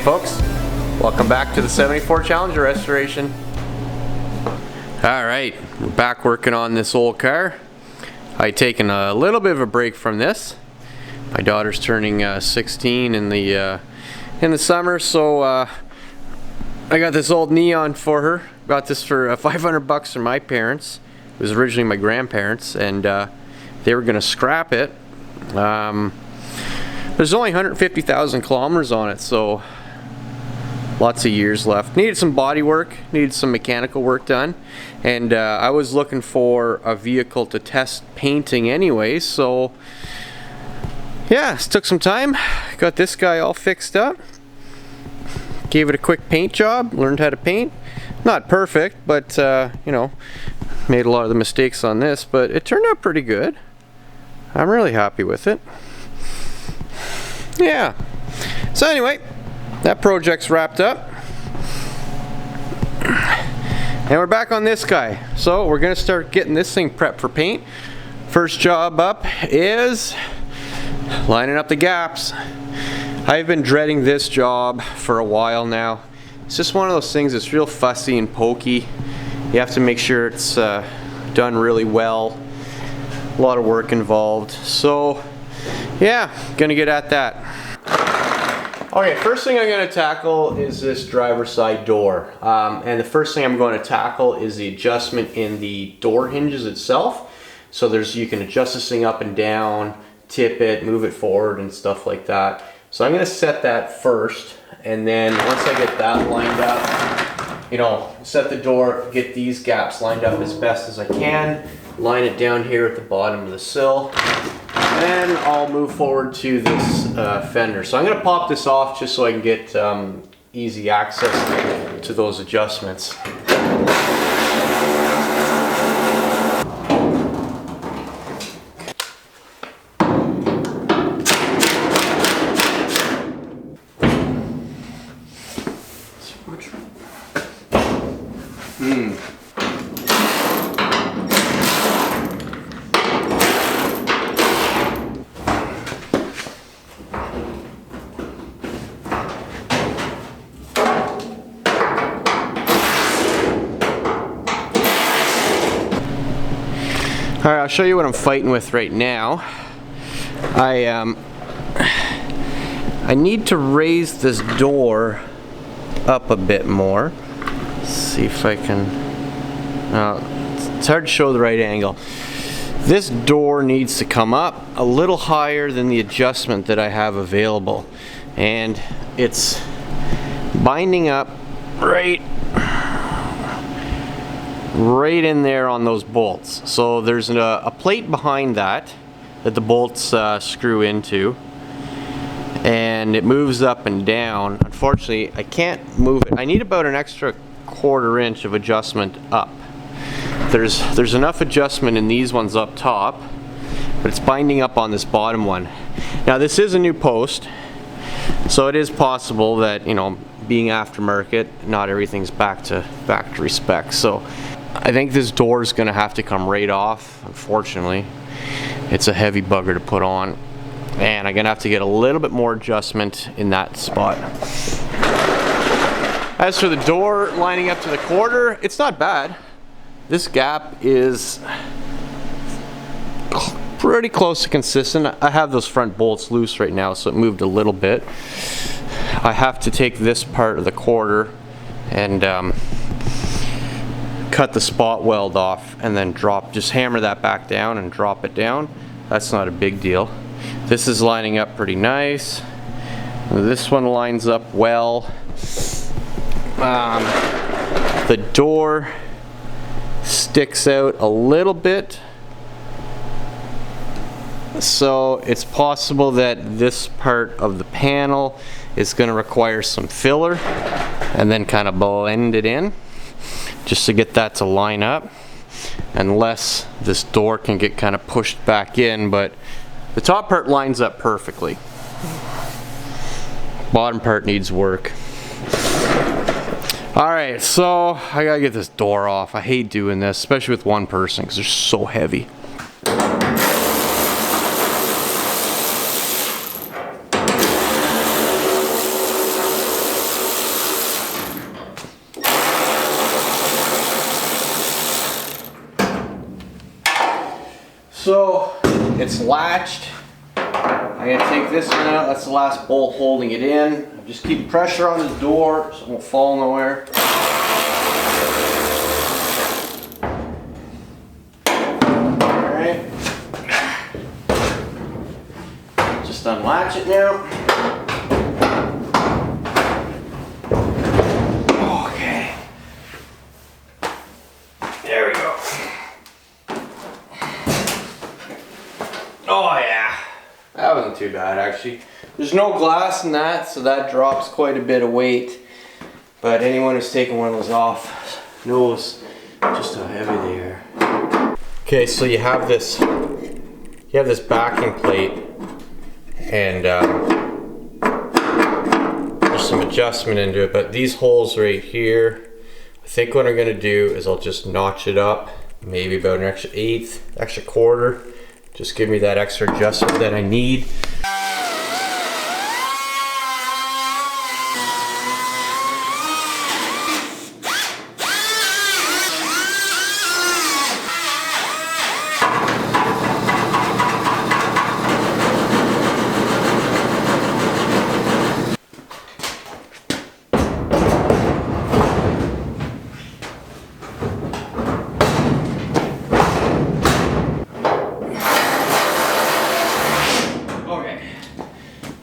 folks, welcome back to the 74 Challenger restoration. Alright, we're back working on this old car. I've taken a little bit of a break from this. My daughter's turning 16 in the summer, so I got this old Neon for her. Got this for 500 bucks from my parents. It was originally my grandparents, and they were gonna scrap it. There's only 150,000 kilometers on it, so lots of years left. Needed some body work, needed some mechanical work done, and I was looking for a vehicle to test painting anyway, so yeah, it took some time. Got this guy all fixed up. Gave it a quick paint job, learned how to paint. Not perfect, but you know, made a lot of the mistakes on this, but it turned out pretty good. I'm really happy with it. Yeah. So anyway, that project's wrapped up. And we're back on this guy. So we're gonna start getting this thing prepped for paint. First job up is lining up the gaps. I've been dreading this job for a while now. It's just one of those things that's real fussy and pokey. You have to make sure it's done really well. A lot of work involved. So yeah, gonna get at that. Okay, first thing I'm going to tackle is this driver's side door. And the first thing I'm going to tackle is the adjustment in the door hinges itself. So you can adjust this thing up and down, tip it, move it forward and stuff like that. So I'm going to set that first, and then once I get that lined up, you know, set the door, get these gaps lined up as best as I can, line it down here at the bottom of the sill. Then I'll move forward to this fender. So I'm going to pop this off just so I can get easy access to those adjustments. Alright, I'll show you what I'm fighting with right now. I need to raise this door up a bit more. Let's see if I can... it's hard to show the right angle. This door needs to come up a little higher than the adjustment that I have available. And it's binding up right in there on those bolts. So there's a plate behind that the bolts screw into, and it moves up and down. Unfortunately, I can't move it. I need about an extra 1/4 inch of adjustment up. There's enough adjustment in these ones up top, but it's binding up on this bottom one. Now this is a new post, so it is possible that, you know, being aftermarket, not everything's back to factory specs. So I think this door is going to have to come right off. Unfortunately, it's a heavy bugger to put on, and I'm going to have to get a little bit more adjustment in that spot. As for the door lining up to the quarter, it's not bad. This gap is pretty close to consistent. I have those front bolts loose right now, so it moved a little bit. I have to take this part of the quarter and cut the spot weld off, and then just hammer that back down and drop it down. That's not a big deal. This is lining up pretty nice. This one lines up well. The door sticks out a little bit, so it's possible that this part of the panel is going to require some filler, and then kind of blend it in just to get that to line up, unless this door can get kind of pushed back in. But the top part lines up perfectly. Bottom part needs work. Alright, so I gotta get this door off. I hate doing this, especially with one person, because they're so heavy. So it's latched. I'm gonna take this one out. That's the last bolt holding it in. Just keep pressure on the door so it won't fall nowhere. Alright. Just unlatch it now. Okay. There we go. Oh yeah. That wasn't too bad actually. There's no glass in that, so that drops quite a bit of weight. But anyone who's taken one of those off knows just how heavy they are. Okay, so you have this backing plate, and there's some adjustment into it. But these holes right here, I think what I'm gonna do is I'll just notch it up, maybe about an extra eighth, extra quarter. Just give me that extra adjustment that I need.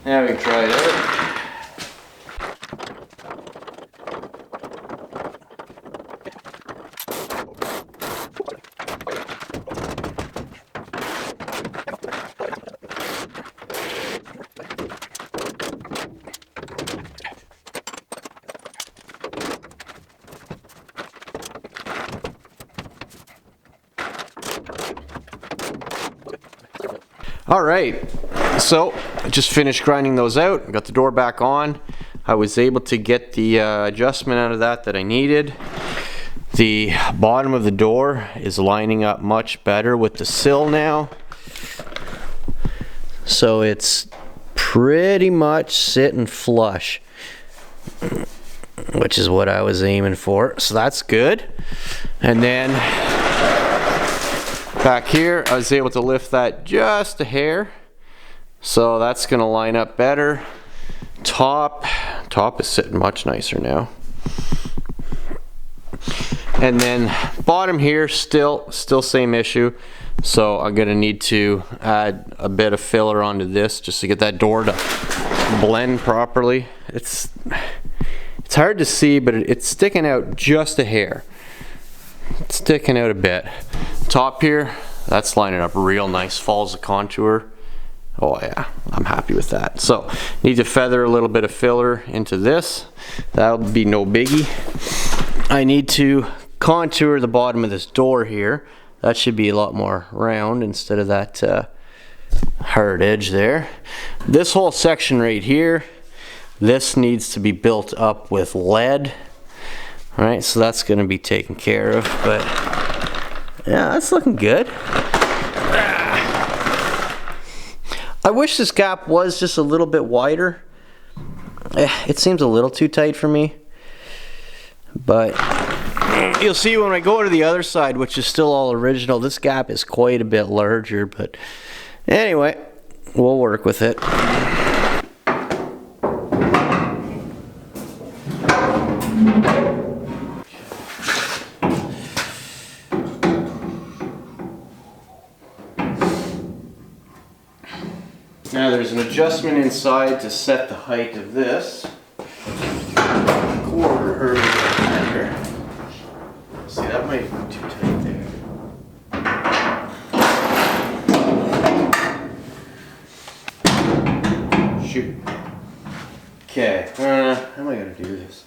Now we can try it out. All right, so I just finished grinding those out. Got the door back on. I was able to get the adjustment out of that I needed. The bottom of the door is lining up much better with the sill now. So it's pretty much sitting flush, which is what I was aiming for. So that's good. And then back here, I was able to lift that just a hair. So that's gonna line up better. Top is sitting much nicer now. And then bottom here, still same issue. So I'm gonna need to add a bit of filler onto this just to get that door to blend properly. It's hard to see, but it's sticking out just a hair. It's sticking out a bit. Top here, that's lining up real nice, follows the contour. Oh yeah, I'm happy with that. So need to feather a little bit of filler into this. That'll be no biggie. I need to contour the bottom of this door here. That should be a lot more round instead of that hard edge there. This whole section right here, this needs to be built up with lead. All right, so that's gonna be taken care of, but yeah, that's looking good. I wish this gap was just a little bit wider. It seems a little too tight for me, but you'll see when I go to the other side, which is still all original, this gap is quite a bit larger, but anyway, we'll work with it. Now there's an adjustment inside to set the height of this. Quarter or here. See, that might be too tight there. Shoot. Okay, how am I gonna do this?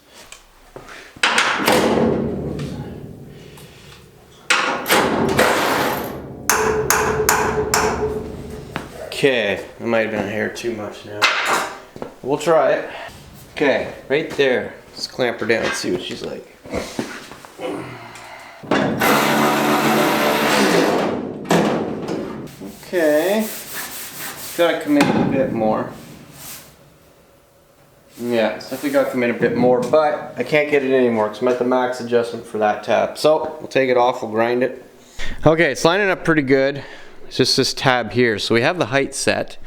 Okay, that might have been a hair too much now. We'll try it. Okay, right there. Let's clamp her down and see what she's like. Okay, gotta come in a bit more. Yeah, it's definitely gotta come in a bit more, but I can't get it anymore because I'm at the max adjustment for that tab. So we'll take it off, we'll grind it. Okay, it's lining up pretty good. is just this tab here. So we have the height set.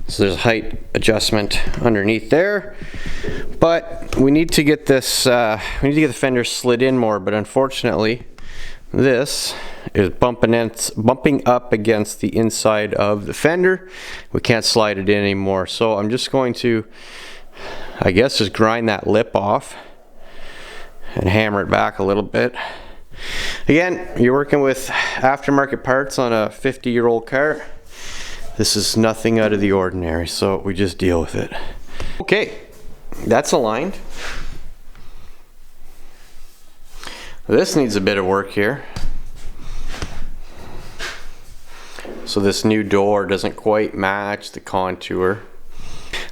So there's a height adjustment underneath there. But we need to get this, we need to get the fender slid in more, but unfortunately, this is bumping up against the inside of the fender. We can't slide it in anymore. So I'm just going to, I guess, just grind that lip off and hammer it back a little bit. Again, you're working with aftermarket parts on a 50-year-old car. This is nothing out of the ordinary, so we just deal with it. Okay, that's aligned. This needs a bit of work here. So this new door doesn't quite match the contour.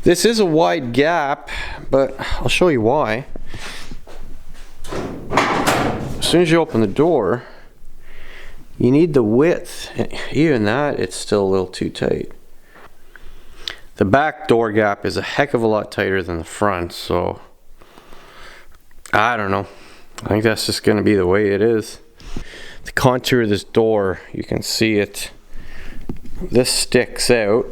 This is a wide gap, but I'll show you why. As soon as you open the door, you need the width, and even that, it's still a little too tight. The back door gap is a heck of a lot tighter than the front, so I don't know. I think that's just going to be the way it is. The contour of this door, you can see it. This sticks out.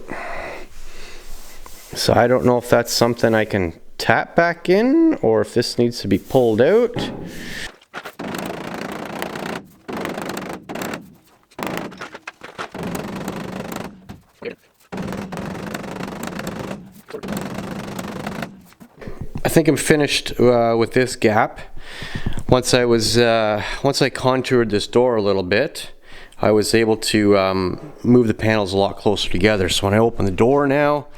So I don't know if that's something I can tap back in or if this needs to be pulled out. I think I'm finished with this gap. Once I contoured this door a little bit, I was able to move the panels a lot closer together. So when I open the door now,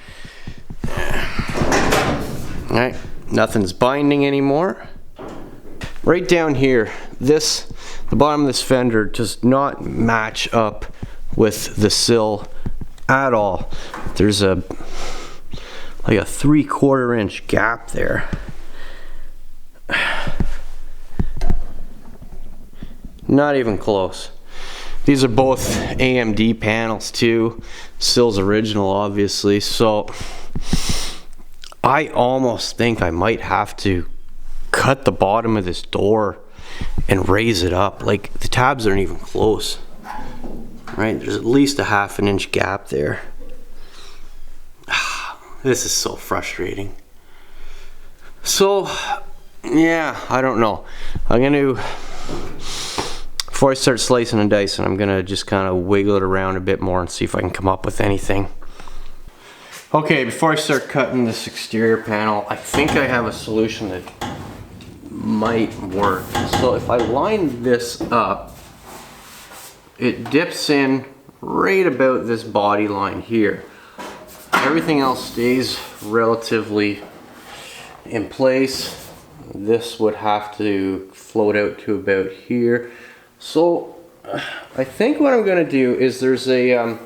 right, nothing's binding anymore. Right down here, the bottom of this fender does not match up with the sill at all. There's like a 3/4 inch gap there. Not even close. These are both AMD panels too. Sill's original, obviously. So I almost think I might have to cut the bottom of this door and raise it up. Like, the tabs aren't even close. Right? There's at least a 1/2 inch gap there. This is so frustrating. So, yeah, I don't know. Before I start slicing and dicing, I'm gonna just kind of wiggle it around a bit more and see if I can come up with anything. Okay, before I start cutting this exterior panel, I think I have a solution that might work. So if I line this up, it dips in right about this body line here. Everything else stays relatively in place. This would have to float out to about here. So I think what I'm going to do is there's a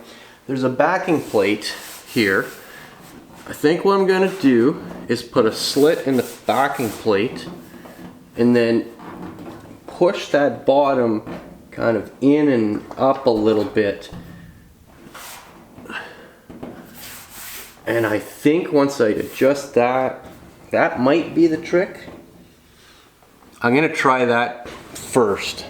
backing plate here. I think what I'm going to do is put a slit in the backing plate and then push that bottom kind of in and up a little bit. And I think once I adjust that, that might be the trick. I'm gonna try that first.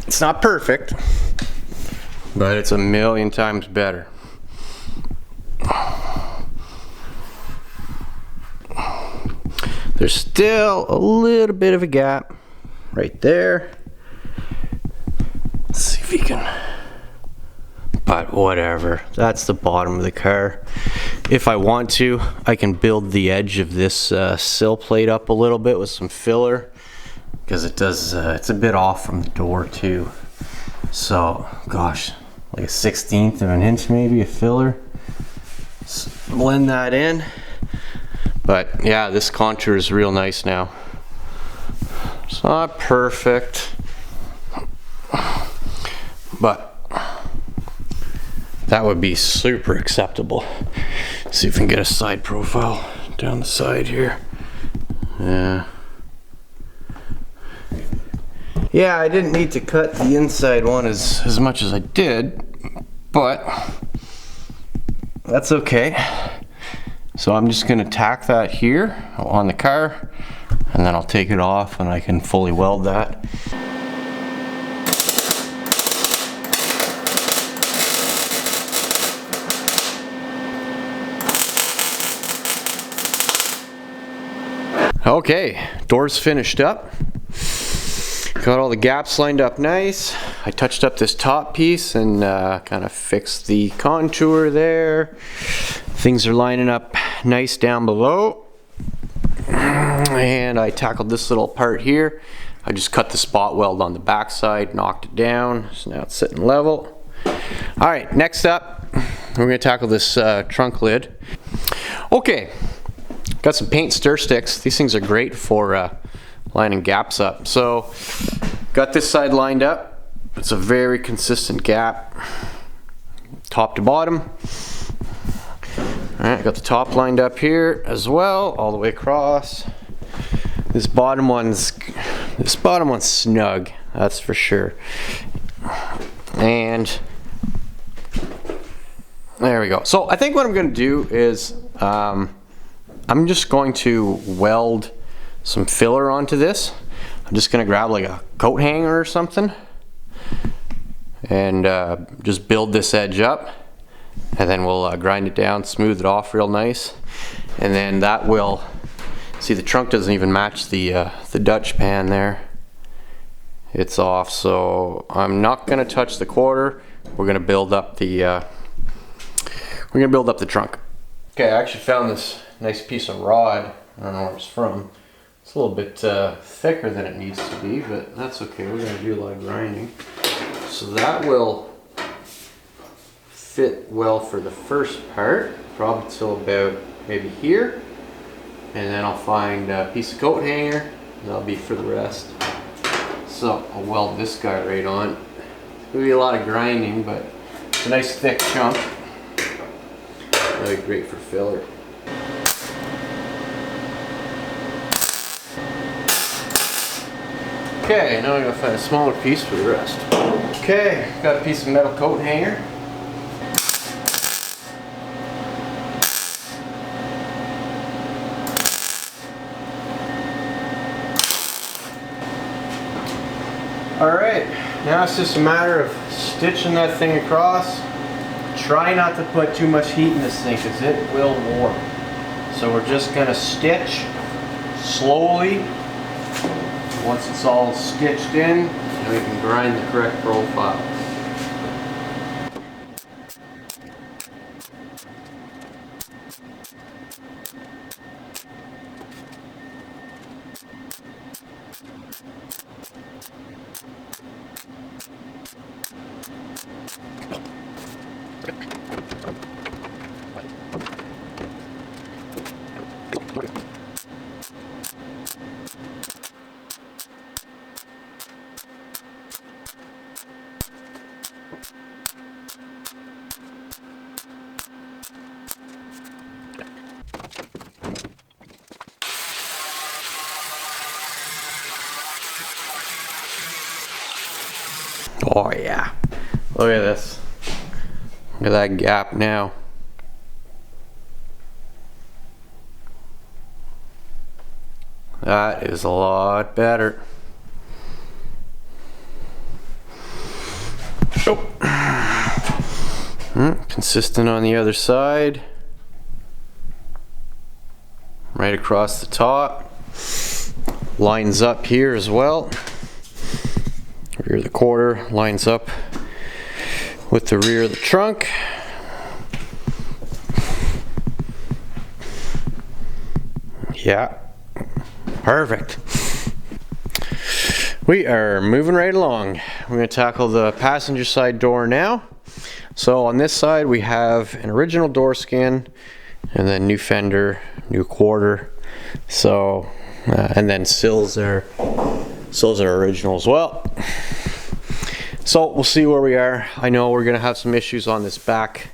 It's not perfect, but it's a million times better. There's still a little bit of a gap right there. Let's see if we can, but whatever, that's the bottom of the car. If I want to, I can build the edge of this sill plate up a little bit with some filler, because it does, it's a bit off from the door too. So, gosh, like a 1/16 of an inch maybe, a filler. Just blend that in. But yeah, this contour is real nice now. It's not perfect, but that would be super acceptable. See if we can get a side profile down the side here. Yeah, I didn't need to cut the inside one as much as I did, but that's okay. So I'm just gonna tack that here on the car, and then I'll take it off and I can fully weld that. Okay, door's finished up. Got all the gaps lined up nice. I touched up this top piece and kind of fixed the contour there. Things are lining up nice down below. And I tackled this little part here. I just cut the spot weld on the back side, knocked it down, so now it's sitting level. All right, next up, we're gonna tackle this trunk lid. Okay, got some paint stir sticks. These things are great for lining gaps up. So got this side lined up. It's a very consistent gap, top to bottom. All right, got the top lined up here as well, all the way across. This bottom one's snug, that's for sure. And there we go. So I think what I'm going to do is I'm just going to weld some filler onto this. I'm just gonna grab like a coat hanger or something and just build this edge up, and then we'll grind it down, smooth it off real nice, and then that will, see, the trunk doesn't even match the Dutch pan there. It's off, so I'm not gonna touch the quarter. We're gonna build up the trunk. Okay, I actually found this nice piece of rod. I don't know where it's from. It's a little bit thicker than it needs to be, but that's okay. We're going to do a lot of grinding. So that will fit well for the first part, probably till about maybe here. And then I'll find a piece of coat hanger, and that'll be for the rest. So I'll weld this guy right on. It's going to be a lot of grinding, but it's a nice thick chunk. Really great for filler. Okay, now I'm going to find a smaller piece for the rest. Okay, got a piece of metal coat hanger. Alright, now it's just a matter of stitching that thing across. Try not to put too much heat in this thing because it will warp. So we're just going to stitch slowly. Once it's all stitched in, then we can grind the correct profile. Oh yeah, look at this. Look at that gap now. That is a lot better. Oh. Consistent on the other side. Right across the top. lines up here as well. Rear of the quarter lines up with the rear of the trunk. Yeah, perfect. We are moving right along. We're going to tackle the passenger side door now. So on this side we have an original door skin, and then new fender, new quarter. So and then sills are original as well. So we'll see where we are. I know we're gonna have some issues on this back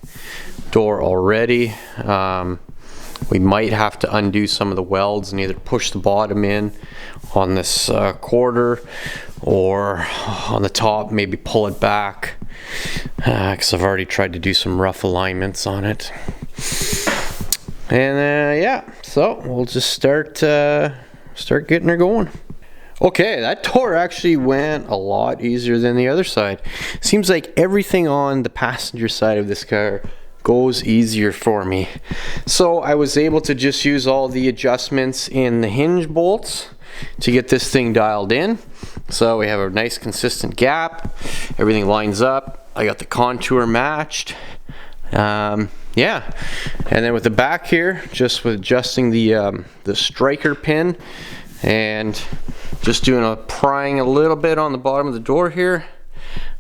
door already. We might have to undo some of the welds and either push the bottom in on this quarter, or on the top maybe pull it back, because I've already tried to do some rough alignments on it. And yeah, so we'll just start getting her going. Okay, that door actually went a lot easier than the other side. Seems like everything on the passenger side of this car goes easier for me. So I was able to just use all the adjustments in the hinge bolts to get this thing dialed in. So we have a nice consistent gap, everything lines up. I got the contour matched. Yeah, and then with the back here, just with adjusting the striker pin and just doing a prying a little bit on the bottom of the door here,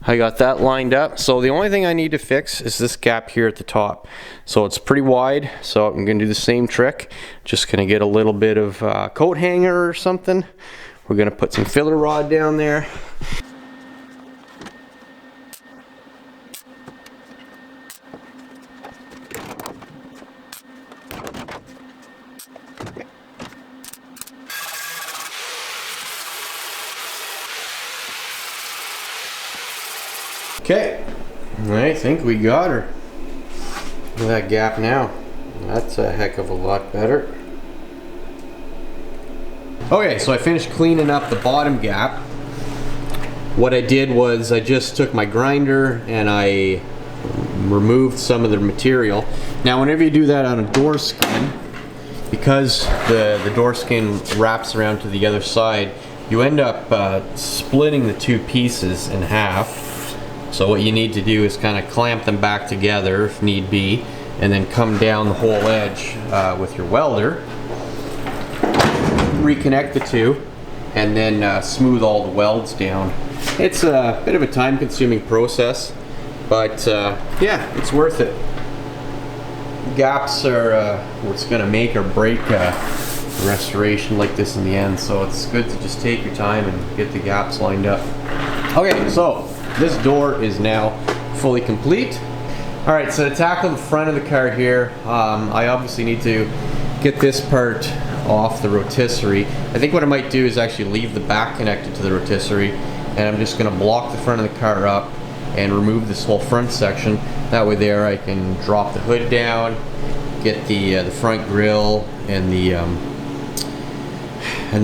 I got that lined up. So the only thing I need to fix is this gap here at the top. So it's pretty wide, so I'm gonna do the same trick. Just gonna get a little bit of coat hanger or something. We're gonna put some filler rod down there. Okay, I think we got her. Look at that gap now. That's a heck of a lot better. Okay, so I finished cleaning up the bottom gap. What I did was I just took my grinder and I removed some of the material. Now whenever you do that on a door skin, because the door skin wraps around to the other side, you end up splitting the two pieces in half. So what you need to do is kind of clamp them back together if need be, and then come down the whole edge with your welder, reconnect the two, and then smooth all the welds down. It's a bit of a time-consuming process, but yeah, it's worth it. Gaps are what's going to make or break a restoration like this in the end, so it's good to just take your time and get the gaps lined up. Okay, so this door is now fully complete. Alright, so to tackle the front of the car here, I obviously need to get this part off the rotisserie. I think what I might do is actually leave the back connected to the rotisserie, and I'm just going to block the front of the car up and remove this whole front section. That way there I can drop the hood down, get the front grille and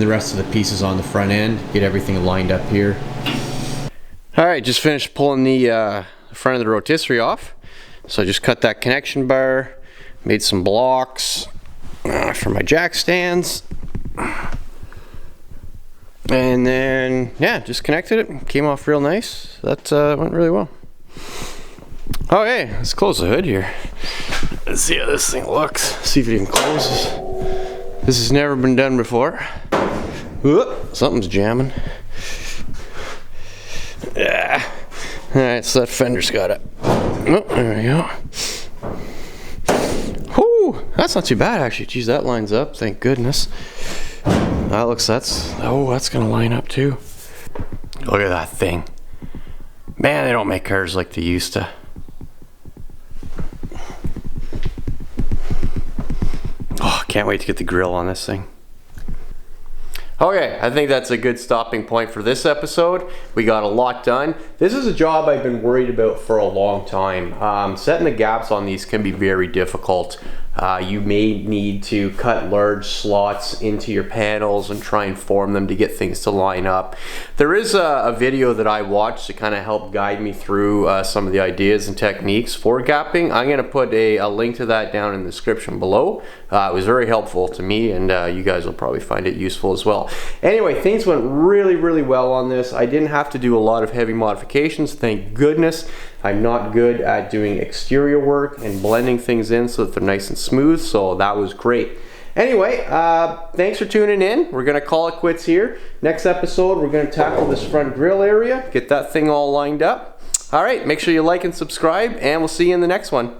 the rest of the pieces on the front end, get everything lined up here. Alright, just finished pulling the front of the rotisserie off. So I just cut that connection bar, made some blocks for my jack stands, and then yeah, just connected it. Came off real nice. That went really well. Okay, let's close the hood here. Let's see how this thing looks. See if it even closes. This has never been done before. Whoop, something's jamming. Yeah. Alright, so that fender's got it. Oh, there we go. Whew, that's not too bad actually. Geez, that lines up, thank goodness. That's gonna line up too. Look at that thing. Man, they don't make cars like they used to. Oh, can't wait to get the grill on this thing. Okay, I think that's a good stopping point for this episode. We got a lot done. This is a job I've been worried about for a long time. Setting the gaps on these can be very difficult. You may need to cut large slots into your panels and try and form them to get things to line up. There is a video that I watched to kind of help guide me through some of the ideas and techniques for gapping. I'm going to put a link to that down in the description below. It was very helpful to me, and you guys will probably find it useful as well. Anyway, things went really well on this. I didn't have to do a lot of heavy modifications, thank goodness. I'm not good at doing exterior work and blending things in so that they're nice and smooth, so that was great. Anyway, thanks for tuning in. We're gonna call it quits here. Next episode, we're gonna tackle this front grill area, get that thing all lined up. All right, make sure you like and subscribe, and we'll see you in the next one.